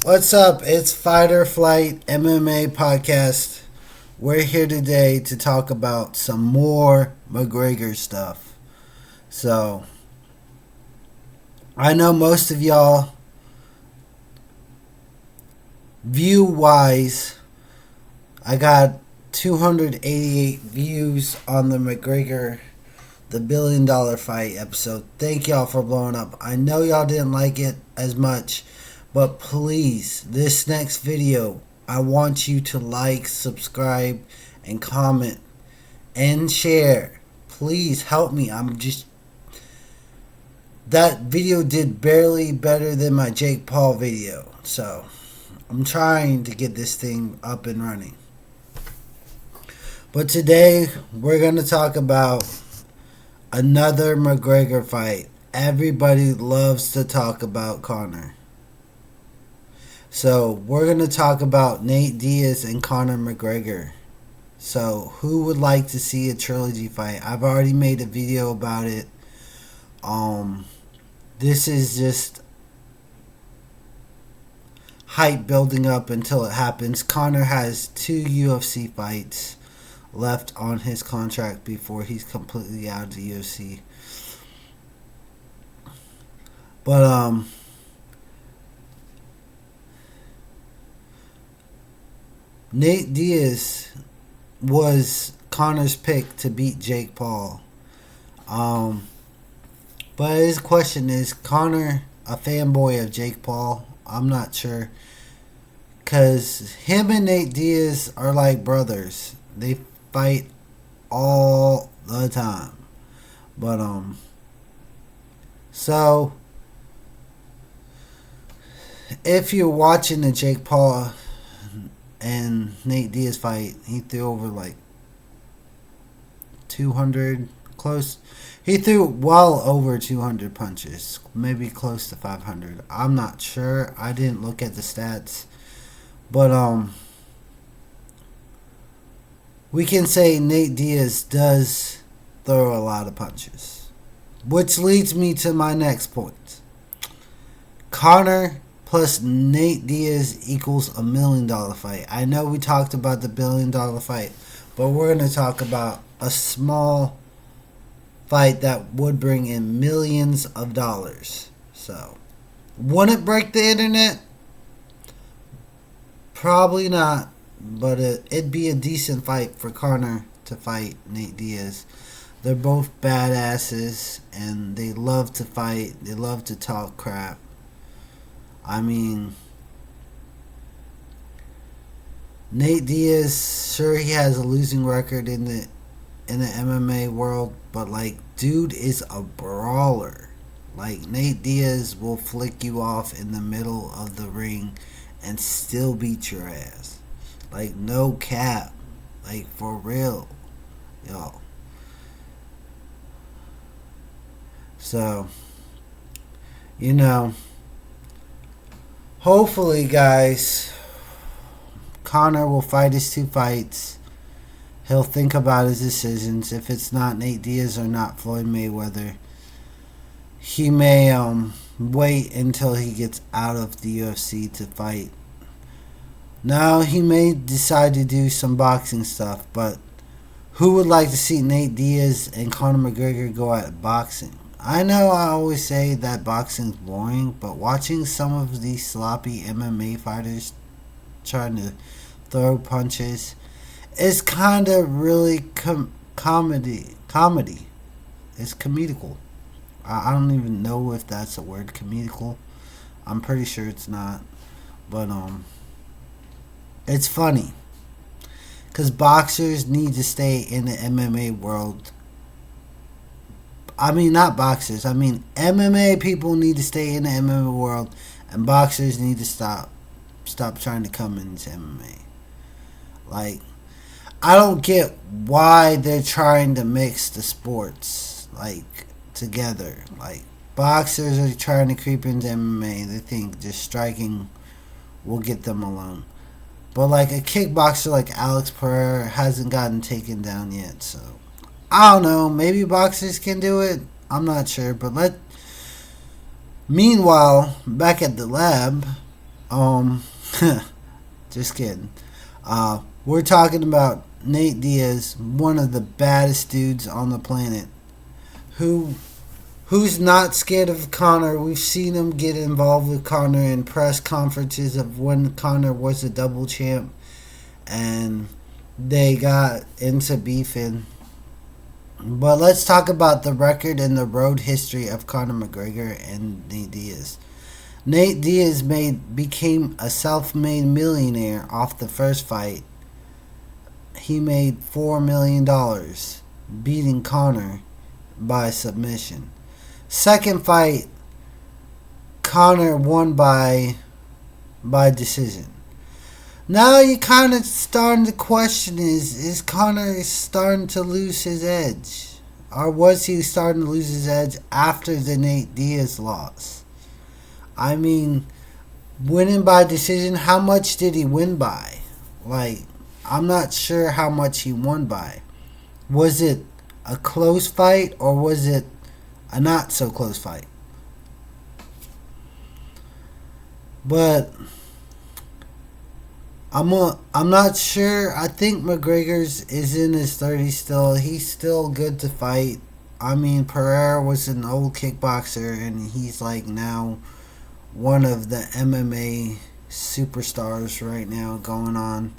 What's up? It's Fight or Flight MMA podcast. We're here today to talk about some more McGregor stuff. So, I know most of y'all, view wise, I got 288 views on the McGregor, the $1 billion fight episode. Thank y'all for blowing up. I know y'all didn't like it as much. But please, this next video, I want you to like, subscribe, and comment, and share. Please help me. That video did barely better than my Jake Paul video. So, I'm trying to get this thing up and running. But today, we're going to talk about another McGregor fight. Everybody loves to talk about Connor. So, we're going to talk about Nate Diaz and Connor McGregor. So, who would like to see a trilogy fight? I've already made a video about it. This is just hype building up until it happens. Connor has 2 UFC fights left on his contract before he's completely out of the UFC. But, Nate Diaz was Connor's pick to beat Jake Paul. But his question is, Connor a fanboy of Jake Paul? I'm not sure. Because him and Nate Diaz are like brothers. They fight all the time. But, so, if you're watching the Jake Paul and Nate Diaz fight, he threw over like 200, close. He threw well over 200 punches, maybe close to 500. I'm not sure. I didn't look at the stats. But, we can say Nate Diaz does throw a lot of punches. Which leads me to my next point. Connor plus Nate Diaz equals $1 million fight. I know we talked about the $1 billion fight, but we're going to talk about a small fight that would bring in millions of dollars. So, wouldn't it break the internet? Probably not, but it'd be a decent fight for Connor to fight Nate Diaz. They're both badasses, and they love to fight. They love to talk crap. I mean, Nate Diaz, sure he has a losing record in the MMA world, but like, dude is a brawler. Like, Nate Diaz will flick you off in the middle of the ring and still beat your ass. Like, no cap. Like, for real. Yo. So, you know, hopefully, guys, Connor will fight his 2 fights. He'll think about his decisions. If it's not Nate Diaz or not Floyd Mayweather, he may wait until he gets out of the UFC to fight. Now, he may decide to do some boxing stuff, but who would like to see Nate Diaz and Conor McGregor go at boxing? I know I always say that boxing's boring, but watching some of these sloppy MMA fighters trying to throw punches is kind of really comedy. It's comedical. I don't even know if that's a word, comedical. I'm pretty sure it's not. But, it's funny. Because boxers need to stay in the MMA world. I mean, not boxers. I mean, MMA people need to stay in the MMA world. And boxers need to stop trying to come into MMA. Like, I don't get why they're trying to mix the sports, like, together. Like, boxers are trying to creep into MMA. They think just striking will get them alone. But, like, a kickboxer like Alex Pereira hasn't gotten taken down yet, so I don't know. Maybe boxers can do it. I'm not sure. But meanwhile, back at the lab, Um, just kidding. We're talking about Nate Diaz, one of the baddest dudes on the planet, who's not scared of Connor. We've seen him get involved with Connor in press conferences of when Connor was a double champ, and they got into beefing. But let's talk about the record and the road history of Connor McGregor and Nate Diaz. Nate Diaz became a self-made millionaire off the first fight. He made $4 million beating Connor by submission. Second fight, Connor won by decision. Now you kind of starting to question is Connor starting to lose his edge? Or was he starting to lose his edge after the Nate Diaz loss? I mean, winning by decision, how much did he win by? Like, I'm not sure how much he won by. Was it a close fight or was it a not so close fight? But I'm not sure. I think McGregor's is in his 30s still. He's still good to fight. I mean, Pereira was an old kickboxer, and he's like now one of the MMA superstars right now going on.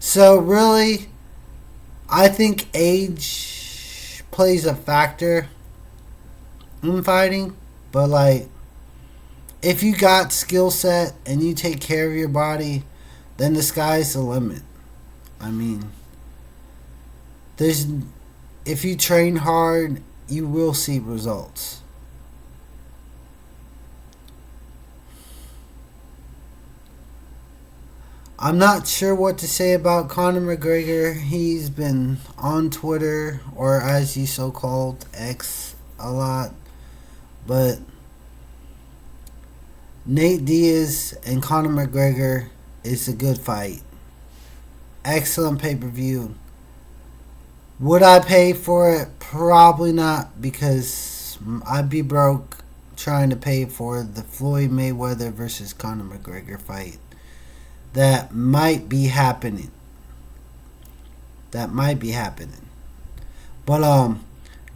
So really, I think age plays a factor in fighting. But like, if you got skill set and you take care of your body, then the sky's the limit. I mean, if you train hard, you will see results. I'm not sure what to say about Conor McGregor. He's been on Twitter, or as you so-called X, a lot. But Nate Diaz and Conor McGregor is a good fight. Excellent pay-per-view. Would I pay for it? Probably not, because I'd be broke trying to pay for the Floyd Mayweather versus Conor McGregor fight. That might be happening. But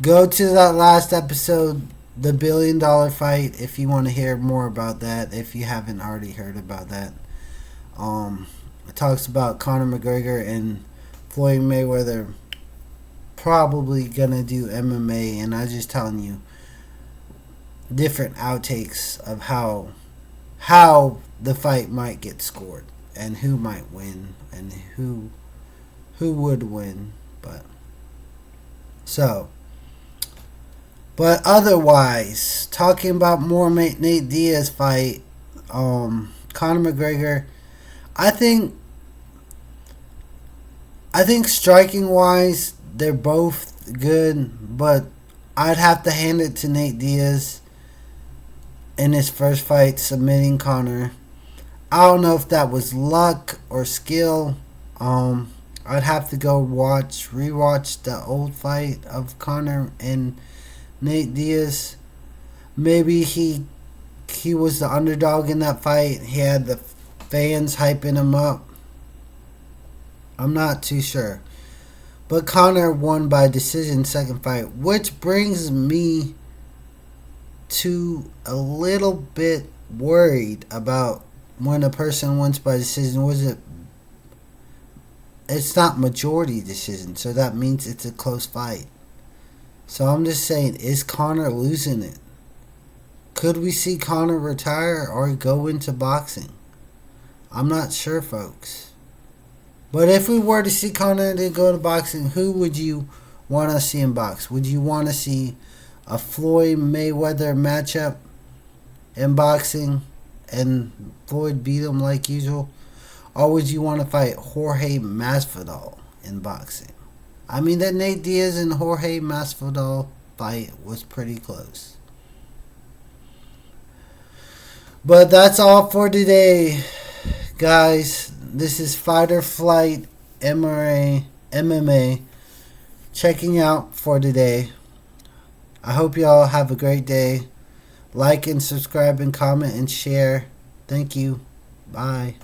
go to that last episode, the $1 billion fight, if you want to hear more about that, if you haven't already heard about that. It talks about Conor McGregor and Floyd Mayweather probably gonna do MMA, and I'm just telling you different outtakes of how the fight might get scored and who might win and who would win. But otherwise, talking about more Nate Diaz fight, Conor McGregor, I think striking wise they're both good, but I'd have to hand it to Nate Diaz in his first fight submitting Conor. I don't know if that was luck or skill. I'd have to go rewatch the old fight of Conor and Nate Diaz. Maybe he was the underdog in that fight. He had the fans hyping him up. I'm not too sure. But Conor won by decision second fight, which brings me to a little bit worried about when a person wins by decision. It's not majority decision, so that means it's a close fight. So I'm just saying, is Conor losing it? Could we see Conor retire or go into boxing? I'm not sure, folks. But if we were to see Conor and then go to boxing, who would you want to see in box? Would you want to see a Floyd Mayweather matchup in boxing and Floyd beat him like usual? Or would you want to fight Jorge Masvidal in boxing? I mean, that Nate Diaz and Jorge Masvidal fight was pretty close. But that's all for today, guys. This is Fight or Flight MMA checking out for today. I hope y'all have a great day. Like and subscribe and comment and share. Thank you. Bye.